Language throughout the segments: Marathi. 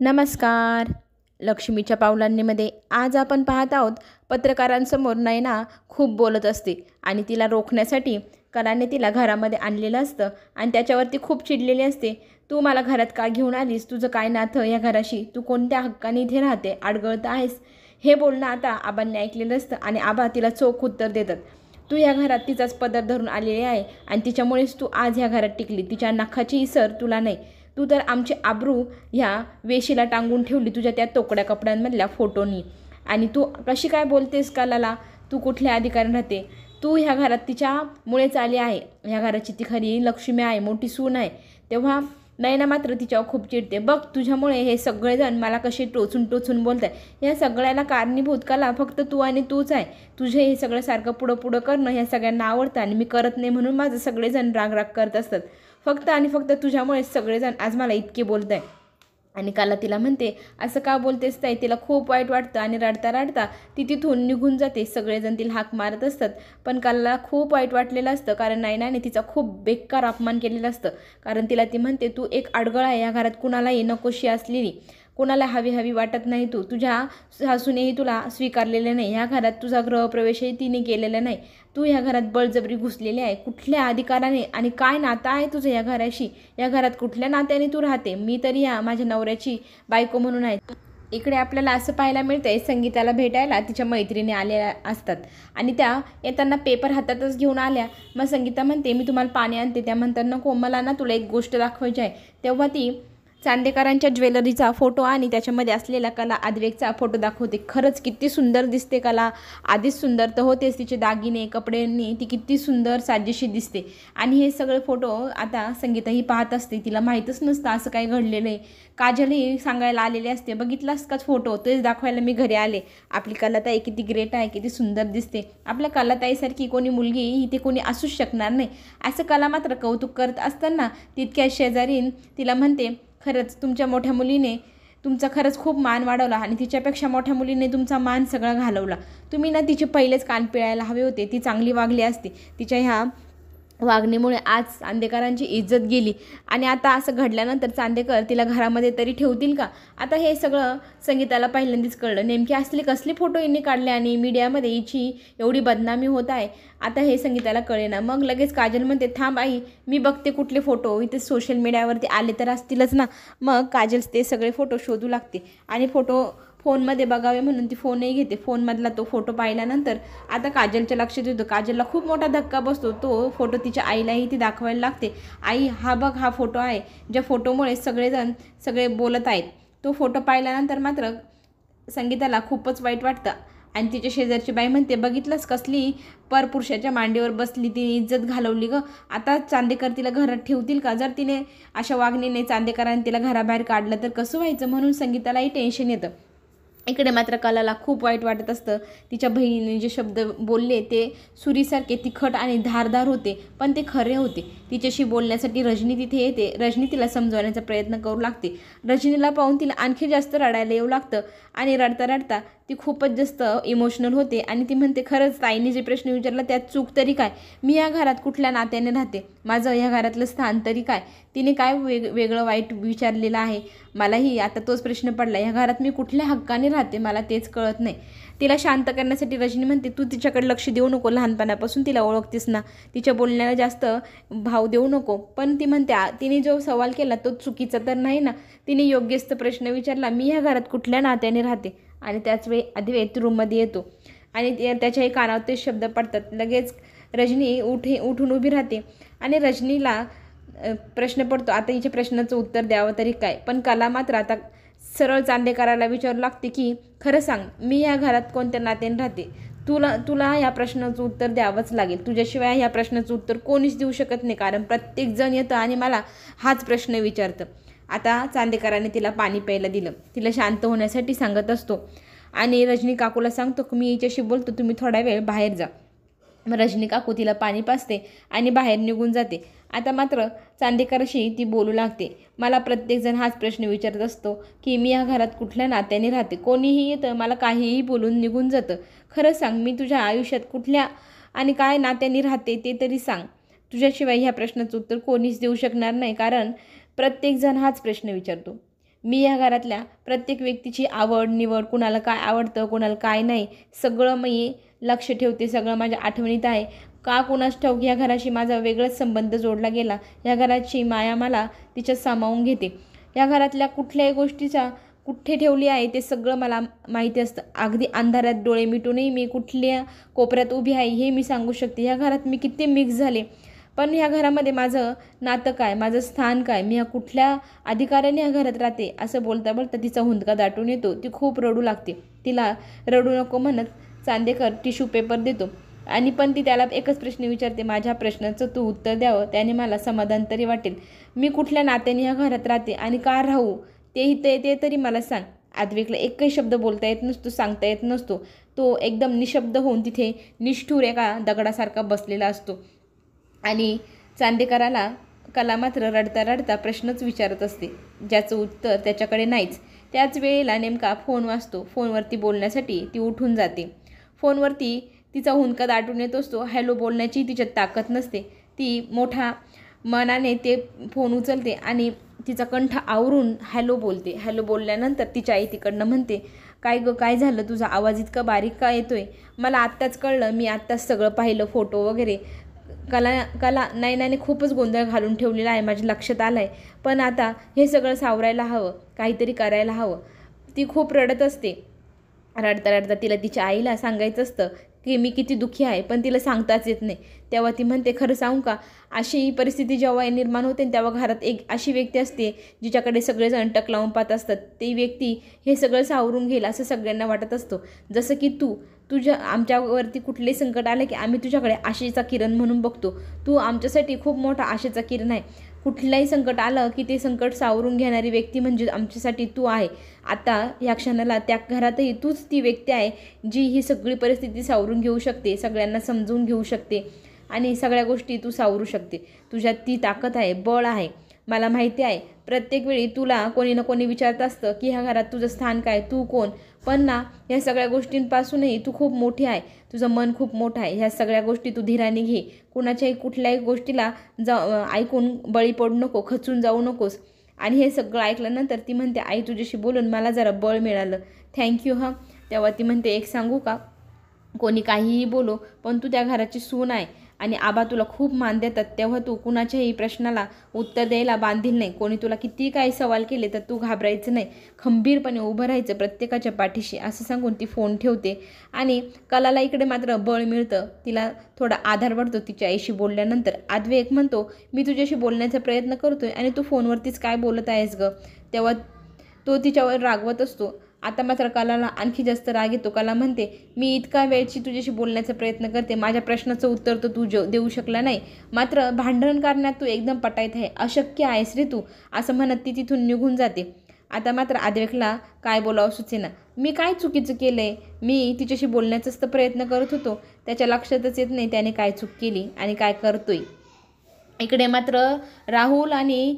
नमस्कार. लक्ष्मीच्या पावलांनीमध्ये आज आपण पाहत आहोत पत्रकारांसमोर नयना खूप बोलत असते आणि तिला रोखण्यासाठी कलाने तिला घरामध्ये आणलेलं असतं आणि त्याच्यावरती खूप चिडलेली असते. तू मला घरात का घेऊन आलीस? तुझं काय नातं या घराशी? तू कोणत्या हक्काने इथे राहते? अडगळत आहेस? हे बोलणं आता आबांनी ऐकलेलं असतं आणि आबा तिला चोख उत्तर देतात. तू या घरात तिचाच पदर धरून आलेली आहे आणि तिच्यामुळेच तू आज ह्या घरात टिकली. तिच्या नखाची इसर तुला नाही. तू तर आमची आबरू ह्या वेशीला टांगून ठेवली तुझ्या त्या तोकड्या कपड्यांमधल्या फोटोनी. आणि तू कशी काय बोलतेस कलाला? तू कुठल्या अधिकाराने राहते? तू ह्या घरात तिच्यामुळेच आली आहे. ह्या घराची ती खरी लक्ष्मी आहे, मोठी सून आहे. तेव्हा नयना मात्र तिच्यावर खूप चिडते. बघ, तुझ्यामुळे हे सगळेजण मला कसे टोचून टोचून बोलत आहे. या सगळ्याला कारणीभूत कला फक्त तू आणि तूच आहे. तुझे हे सगळं सारखं पुढं पुढं करणं ह्या सगळ्यांना आवडतं आणि मी करत नाही म्हणून माझं सगळेजण राग करत असतात. फक्त आणि फक्त तुझ्यामुळे सगळेजण आज मला इतके बोलत आहे. आणि काला तिला म्हणते, असं का बोलतेस ताई? तिला खूप वाईट वाटतं आणि रडता रडता ती तिथून निघून जाते. सगळेजण तिला हाक मारत असतात पण काला खूप वाईट वाटलेलं असतं, कारण नयनाने तिचा खूप बेकार अपमान केलेला असतं. कारण तिला ती म्हणते, तू एक अडगळ आहे या घरात, कुणालाही नकोशी असलेली, कोणाला हवी हवी वाटत नाही. तुझ्या सासूनेही तुला स्वीकारलेले नाही. ह्या घरात तुझा गृहप्रवेशही तिने केलेला नाही. तू ह्या घरात बळजबरी घुसलेली आहे. कुठल्या अधिकाराने आणि काय नातं आहे तुझं या घराशी? या घरात कुठल्या नात्याने तू राहते? मी तरी या माझ्या नवऱ्याची बायको म्हणून आहे. इकडे आपल्याला असं पाहायला मिळतंय, संगीताला भेटायला तिच्या मैत्रिणी आल्या असतात आणि त्या येताना पेपर हातातच घेऊन आल्या. मग संगीता म्हणते, मी तुम्हाला पाणी आणते. त्या म्हणतात, नको, मला ना तुला एक गोष्ट दाखवायची आहे. तेव्हा ती चांदेकरांच्या ज्वेलरीचा फोटो आणि त्याच्यामध्ये असलेला कला आद्वेगचा फोटो दाखवते. खरंच किती सुंदर दिसते कला. आधीच सुंदर तर होतेच, तिचे दागिने कपड्यांनी ती किती सुंदर साजेशी दिसते. आणि हे सगळे फोटो आता संगीताही पाहत असते. तिला माहीतच नसतं असं काय घडलेलं आहे. काजलही सांगायला आलेले असते, बघितलास काच फोटो? तेच दाखवायला मी घरी आले. आपली कलाताई किती ग्रेट आहे, किती सुंदर दिसते. आपल्या कलाताईसारखी कोणी मुलगी इथे कोणी असूच शकणार नाही. असं कला मात्र कौतुक करत असताना तितक्या शेजारीन तिला म्हणते, खरंच तुमच्या मोठ्या मुलीने तुमचा खरंच खूप मान वाढवला आणि तिच्यापेक्षा मोठ्या मुलीने तुमचा मान सगळा घालवला. तुम्ही ना तिचे पहिलेच कान पिळायला हवे होते. ती चांगली वागली असते. तिच्या ह्या वागणीमुळे आज चांदेकरांची इज्जत गेली आणि आता असं घडल्यानंतर चांदेकर तिला घरामध्ये तरी ठेवतील का? आता हे सगळं संगीताला पहिल्यांदाच कळलं. नेमके असले कसले फोटो यांनी काढले आणि मीडियामध्ये हिची एवढी बदनामी होत आहे. आता हे संगीताला कळेना. मग लगेच काजल म्हणते, थांब आई, मी बघते कुठले फोटो इथे सोशल मीडियावरती आले तर असतीलच ना. मग काजल ते सगळे फोटो शोधू लागते आणि फोटो फोनमध्ये बघावे म्हणून ती फोनही घेते. फोनमधला तो फोटो पाहिल्यानंतर आता काजलच्या लक्षात येतो. काजलला खूप मोठा धक्का बसतो. तो फोटो तिच्या आईलाही ती दाखवायला लागते. आई, हा बघ, हा फोटो आहे ज्या फोटोमुळे सगळे बोलत आहेत. तो फोटो पाहिल्यानंतर मात्र संगीताला खूपच वाईट वाटतं आणि तिच्या शेजारची बाई म्हणते, बघितलंस कसली परपुरुषाच्या मांडीवर बसली, तिने इज्जत घालवली गं. आता चांदेकर तिला घरात ठेवतील का? जर तिने अशा वागणीने चांदेकरांनी तिला घराबाहेर काढलं तर कसं व्हायचं? म्हणून संगीतालाही टेन्शन येतं. इकडे मात्र कलाला खूप वाईट वाटत असतं. तिच्या बहिणीने जे शब्द बोलले ते सुरीसारखे तिखट आणि धारदार होते, पण ते खरे होते. तिच्याशी बोलण्यासाठी रजनी तिथे येते. रजनी तिला समजवण्याचा प्रयत्न करू लागते. रजनीला पाहून तिला आणखी जास्त रडायला येऊ लागतं आणि रडता रडता ती खूपच जास्त इमोशनल होते आणि ती म्हणते, खरंच ताईने जे प्रश्न विचारला त्यात चूक तरी काय? मी या घरात कुठल्या नात्याने राहते? माझं या घरातलं स्थान तरी काय? तिने काय वेगळं वाईट विचारलेलं आहे? मलाही आता तोच प्रश्न पडला. ह्या घरात मी कुठल्या हक्काने राहते मला तेच कळत नाही. तिला शांत करण्यासाठी रजनी म्हणते, तू तिच्याकडे लक्ष देऊ नको. लहानपणापासून तिला ओळखतेस ना, तिच्या बोलण्याला जास्त भाव देऊ नको. पण ती म्हणते, तिने जो सवाल केला तो चुकीचा तर नाही ना? तिने योग्यच प्रश्न विचारला, मी ह्या घरात कुठल्या नात्याने राहते? आणि त्याच वेळी अद्वैत रूममध्ये येतो आणि त्याच्याही कानावर ते शब्द पडतात. लगेच रजनी उठून उभी राहते आणि रजनीला प्रश्न पडतो, आता हिच्या प्रश्नाचं उत्तर द्यावं तरी काय? पण कला मात्र आता सरळ चांदेकराला विचारू लागते की, खरं सांग, मी या घरात कोणत्या नात्याने राहते? तुला ह्या प्रश्नाचं उत्तर द्यावंच लागेल. तुझ्याशिवाय ह्या प्रश्नाचं उत्तर कोणीच देऊ शकत नाही, कारण प्रत्येकजण येतं आणि मला हाच प्रश्न विचारतं. आता चांदेकराने तिला पाणी प्यायला दिलं. तिला शांत होण्यासाठी सांगत असतो आणि रजनी काकूला सांगतो की मी हिच्याशी बोलतो, तुम्ही थोडा वेळ बाहेर जा. मग रजनी काकू तिला पाणी पाजते आणि बाहेर निघून जाते. आता मात्र चांदेकरशी ती बोलू लागते. मला प्रत्येकजण हाच प्रश्न विचारत असतो की मी या घरात कुठल्या नात्याने राहते? कोणीही येतं, मला काहीही बोलून निघून जातं. खरं सांग, मी तुझ्या आयुष्यात कुठल्या आणि काय नात्याने राहते ते तरी सांग. तुझ्याशिवाय ह्या प्रश्नाचं उत्तर कोणीच देऊ शकणार नाही, कारण प्रत्येकजण हाच प्रश्न विचारतो. मी या घरातल्या प्रत्येक व्यक्तीची आवड निवड, कुणाला काय आवडतं कुणाला काय नाही, सगळं मी लक्ष ठेवते, सगळं माझ्या आठवणीत आहे. का कुणास ठाऊक या घराशी माझा वेगळाच संबंध जोडला गेला. या घराची माया मला तिच्यात सामावून घेते. या घरातल्या कुठल्याही गोष्टीचा कुठे ठेवली आहे ते सगळं मला माहिती असतं. अगदी अंधारात डोळे मिटूनही मी कुठल्या कोपऱ्यात उभी आहे हे मी सांगू शकते. ह्या घरात मी किती मिक्स झाले, पण ह्या घरामध्ये माझं नातं काय, माझं स्थान काय, मी ह्या कुठल्या अधिकाराने ह्या घरात राहते, असं बोलता बोलता तिचा हुंदका दाटून येतो. ती खूप रडू लागते. तिला रडू नको म्हणत चांदेकर टिश्यू पेपर देतो आणि पण ती त्याला एकच प्रश्न विचारते, माझ्या प्रश्नाचं तू उत्तर द्यावं, त्याने मला समाधान तरी वाटेल. मी कुठल्या नात्याने ह्या घरात राहते आणि का राहू ते तरी मला सांग. आद्विकला एकही शब्द बोलता येत नसतो, सांगता येत नसतो. तो एकदम निशब्द होऊन तिथे निष्ठुर एका दगडासारखा बसलेला असतो आणि चांदेकराला कला मात्र रडता रडता प्रश्नच विचारत असते, ज्याचं उत्तर त्याच्याकडे नाहीच. त्याच वेळेला नेमका फोन वाजतो. फोनवरती बोलण्यासाठी ती उठून जाते. फोनवरती तिचा हुंदका दाटून येत असतो. हॅलो बोलण्याची तिच्यात ताकद नसते. ती मोठ्या मनाने ते फोन उचलते आणि तिचा कंठ आवरून हॅलो बोलते. हॅलो बोलल्यानंतर तिची आई तिकडनं म्हणते, काय गं काय झालं, तुझा आवाज इतका बारीक का येतोय? मला आत्ताच कळलं, मी आत्ताच सगळं पाहिलं, फोटो वगैरे. कला नयनाने खूपच गोंधळ घालून ठेवलेला आहे, माझ्या लक्षात आलं आहे. पण आता हे सगळं सावरायला हवं, काहीतरी करायला हवं. ती खूप रडत असते. रडता रडता तिला तिच्या आईला सांगायचं असतं की मी किती दुःखी आहे, पण तिला सांगताच येत नाही. तेव्हा ती म्हणते, खरं सांगू का, अशी परिस्थिती जेव्हा निर्माण होते तेव्हा घरात एक अशी व्यक्ती असते जिच्याकडे सगळेजण टक लावून पाहत असतात. ती व्यक्ती हे सगळं सावरून घेईल असं सगळ्यांना वाटत असतो. जसं की तुझ्या आमच्यावरती कुठलेही संकट आले की आम्ही तुझ्याकडे आशेचा किरण म्हणून बघतो. तू आमच्यासाठी खूप मोठा आशेचा किरण आहे. कुठलंही संकट आलं की ते संकट सावरून घेणारी व्यक्ती म्हणजे आमच्यासाठी तू आहे. आता या क्षणाला त्या घरातही तूच ती व्यक्ती आहे जी ही सगळी परिस्थिती सावरून घेऊ शकते, सगळ्यांना समजून घेऊ शकते आणि सगळ्या गोष्टी तू सावरू शकते. तुझ्यात ती ताकद आहे, बळ आहे. मला माहिती आहे प्रत्येक वेळी तुला कोणी ना कोणी विचारत असतं की ह्या घरात तुझं स्थान काय, तू कोण. पण ना ह्या सगळ्या गोष्टींपासूनही तू खूप मोठी आहे, तुझं मन खूप मोठं आहे. ह्या सगळ्या गोष्टी तू धीराने घे. कुणाच्याही कुठल्याही गोष्टीला ऐकून बळी पडू नको, खचून जाऊ नकोस. आणि हे सगळं ऐकल्यानंतर ती म्हणते, आई तुझ्याशी बोलून मला जरा बळ मिळालं, थँक्यू हां. तेव्हा ती म्हणते, एक सांगू का, कोणी काहीही बोलो पण तू त्या घराची सून आहे आणि आबा तुला खूप मान देतात. तेव्हा तू कुणाच्याही प्रश्नाला उत्तर द्यायला बांधील नाही. कोणी तुला किती काही सवाल केले तर तू घाबरायचं नाही, खंबीरपणे उभं राहायचं प्रत्येकाच्या पाठीशी, असं सांगून ती फोन ठेवते. आणि कलाला इकडे मात्र बळ मिळतं, तिला थोडा आधार वाटतो तिच्या आईशी बोलल्यानंतर. आद्विक म्हणतो, मी तुझ्याशी बोलण्याचा प्रयत्न करतोय आणि तू फोनवरतीच काय बोलत आहेस गं. तेव्हा तो तिच्यावर रागवत असतो. आता मात्र कलाला आणखी जास्त राग येतो. कला म्हणते, मी इतका वेळची तुझ्याशी बोलण्याचा प्रयत्न करते, माझ्या प्रश्नाचं उत्तर तर तू देऊ शकला नाही, मात्र भांडण करण्यात तू एकदम पटाईत आहे, अशक्य आहेस रे तू, असं म्हणत ती तिथून निघून जाते. आता मात्र आद्विकला काय बोलावं सुचेना. मी काय चुकीचं केलं आहे? मी तिच्याशी बोलण्याचाच तर प्रयत्न करत होतो. त्याच्या लक्षातच येत नाही त्याने काय चूक केली आणि काय करतोय. इकडे मात्र राहुल आणि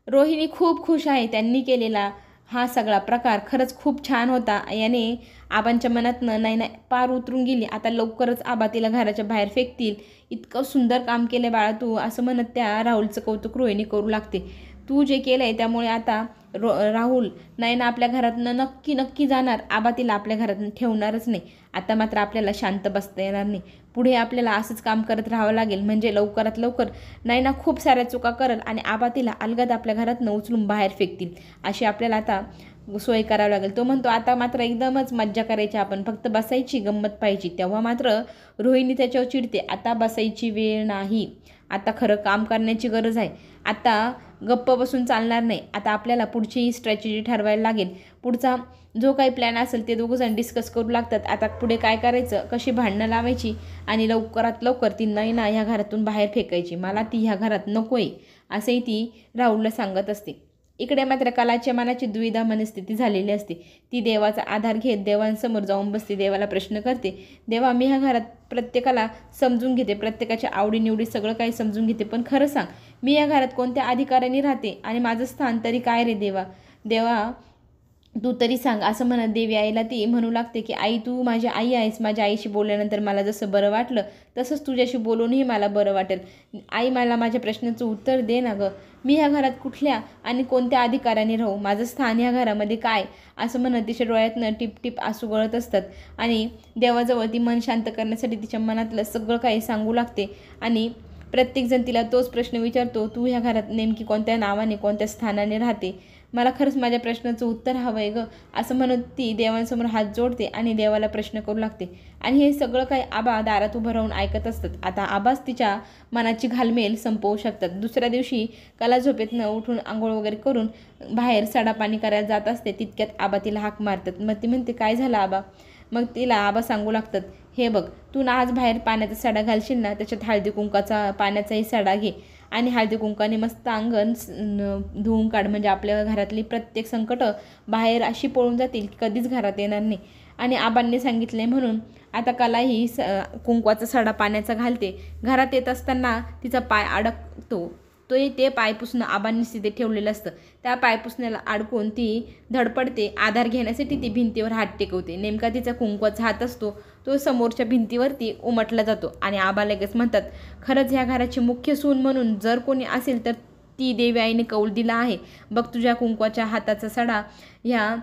रोहिणी खूप खुश आहे. त्यांनी केलेला हा सगळा प्रकार खरंच खूप छान होता. याने आबांच्या मनातनं नाही पार उतरून गेली. आता लवकरच आबा तिला घराच्या बाहेर फेकतील. इतकं सुंदर काम केलं बाळा तू, असं म्हणत त्या राहुलचं कौतुक रोहिणी करू लागते. तू जे केलं आहे त्यामुळे आता राहुल नयना आपल्या घरातनं नक्की जाणार. आबा तिला आपल्या घरातून ठेवणारच नाही. आता मात्र आपल्याला शांत बसता येणार नाही. पुढे आपल्याला असंच काम करत राहावं लागेल, म्हणजे लवकरात लवकर नयना खूप साऱ्या चुका करेल आणि आबा तिला अलगद आपल्या घरातनं उचलून बाहेर फेकतील. अशी आपल्याला आता सोय करावी लागेल. तो म्हणतो, आता मात्र एकदमच मज्जा करायची, आपण फक्त बसायची, गंमत पाहिजे. तेव्हा मात्र रोहिणी त्याच्यावर चिडते, आता बसायची वेळ नाही, आता खरं काम करण्याची गरज आहे. आता गप्प बसून चालणार नाही. आता आपल्याला पुढची स्ट्रॅटेजी ठरवायला लागेल. पुढचा जो काही प्लॅन असेल ते दोघंजण डिस्कस करू लागतात. आता पुढे काय करायचं, कशी भांडणं लावायची आणि लवकरात लवकर ती नयना ह्या घरातून बाहेर फेकायची. मला ती ह्या घरात नको आहे, असंही ती राहुलला सांगत असते. इकडे मात्र कलाच्या मनाची द्विधा मनस्थिती झालेली असते. ती देवाचा आधार घेत देवांसमोर जाऊन बसते. देवाला प्रश्न करते, देवा मी ह्या घरात प्रत्येकाला समजून घेते, प्रत्येकाच्या आवडीनिवडी सगळं काही समजून घेते, पण खरं सांग मी या घरात कोणत्या अधिकाराने राहते आणि माझं स्थान तरी काय रे देवा. तू तरी सांग असं म्हणत देवी आईला ती म्हणू लागते की आई तू माझी आई आहेस. माझ्या आईशी बोलल्यानंतर मला जसं बरं वाटलं तसंच तुझ्याशी बोलूनही मला बरं वाटेल. आई मला माझ्या प्रश्नाचं उत्तर दे ना गं. मी ह्या घरात कुठल्या आणि कोणत्या अधिकाराने राहू. माझं स्थान ह्या घरामध्ये काय. असं म्हणत तिच्या डोळ्यातनं टिप टिप आसू गळत असतात आणि देवाजवळ ती मन शांत करण्यासाठी तिच्या मनातलं सगळं काही सांगू लागते. आणि प्रत्येकजण तिला तोच प्रश्न विचारतो, तू ह्या घरात नेमकी कोणत्या नावाने कोणत्या स्थानाने राहते. मला खरंच माझ्या प्रश्नाचं उत्तर हवं आहे गं. असं म्हणत ती देवांसमोर हात जोडते आणि देवाला प्रश्न करू लागते. आणि हे सगळं काही आबा दारात उभं राहून ऐकत असतात. आता आबाच तिच्या मनाची घालमेल संपवू शकतात. दुसऱ्या दिवशी कला झोपेतनं उठून आंघोळ वगैरे करून बाहेर सडा पाणी करायला जात असते. तितक्यात आबा तिला हाक मारतात. मग ती म्हणते, काय झालं आबा. मग तिला आबा सांगू लागतात, हे बघ तू ना आज बाहेर पाण्याचा सडा घालशील ना, त्याच्यात हळदी कुंकाचा पाण्याचाही सडा घे आणि हळदी कुंकाने मस्त अंगण धुवून काढ. म्हणजे आपल्या घरातली प्रत्येक संकटं बाहेर अशी पळून जातील की कधीच घरात येणार नाही. आणि आबांनी सांगितले म्हणून आता कला ही कुंकवाचा सडा पाण्याचा घालते. घरात येत असताना तिचा पाय अडकतो. ते पाय पुसणं आबांनीच तिथे ठेवलेलं असतं. त्या पाय पुसण्याला अडकून ती धडपडते. आधार घेण्यासाठी ती भिंतीवर हात टेकवते. नेमका तिचा कुंकवाचा हात असतो तो समोरच्या भिंतीवरती उमटला जातो आणि आबा लगेच म्हणतात, खरंच ह्या घराची मुख्य सून म्हणून जर कोणी असेल तर ती देवी आईने कौल दिला आहे. बघ तुझ्या कुंकवाच्या हाताचा सडा ह्या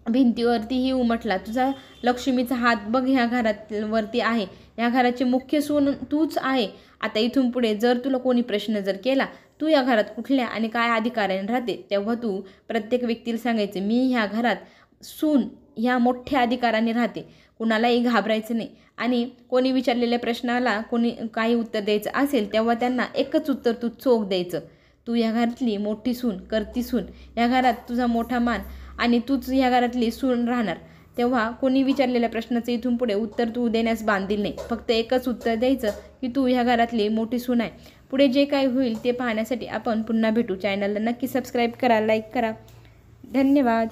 भिंतीवरतीही उमटला. तुझा लक्ष्मीचा हात बघ ह्या घरावरती आहे. ह्या घराची मुख्य सून तूच आहे. आता इथून पुढे जर तुला कोणी प्रश्न जर केला, तू या घरात कुठल्या आणि काय अधिकाराने राहते, तेव्हा तू प्रत्येक व्यक्तीला सांगायचं, मी ह्या घरात सून ह्या मोठ्या अधिकाराने राहते. कुणालाही घाबरायचं नाही. आणि कोणी विचारलेल्या प्रश्नाला कोणी काही उत्तर द्यायचं असेल तेव्हा त्यांना एकच उत्तर तू चोख द्यायचं, तू ह्या घरातली मोठी सून, करती सून, ह्या घरात तुझा मोठा मान आणि तूच ह्या घरातली सून राहणार. तेव्हा कोणी विचारलेल्या प्रश्नाचं इथून पुढे उत्तर तू देण्यास बांधील नाही. फक्त एकच उत्तर द्यायचं की तू ह्या घरातली मोठी सून आहे. पुढे जे काय होईल ते पाहण्यासाठी आपण पुन्हा भेटू. चॅनलला नक्की सबस्क्राईब करा, लाईक करा. धन्यवाद.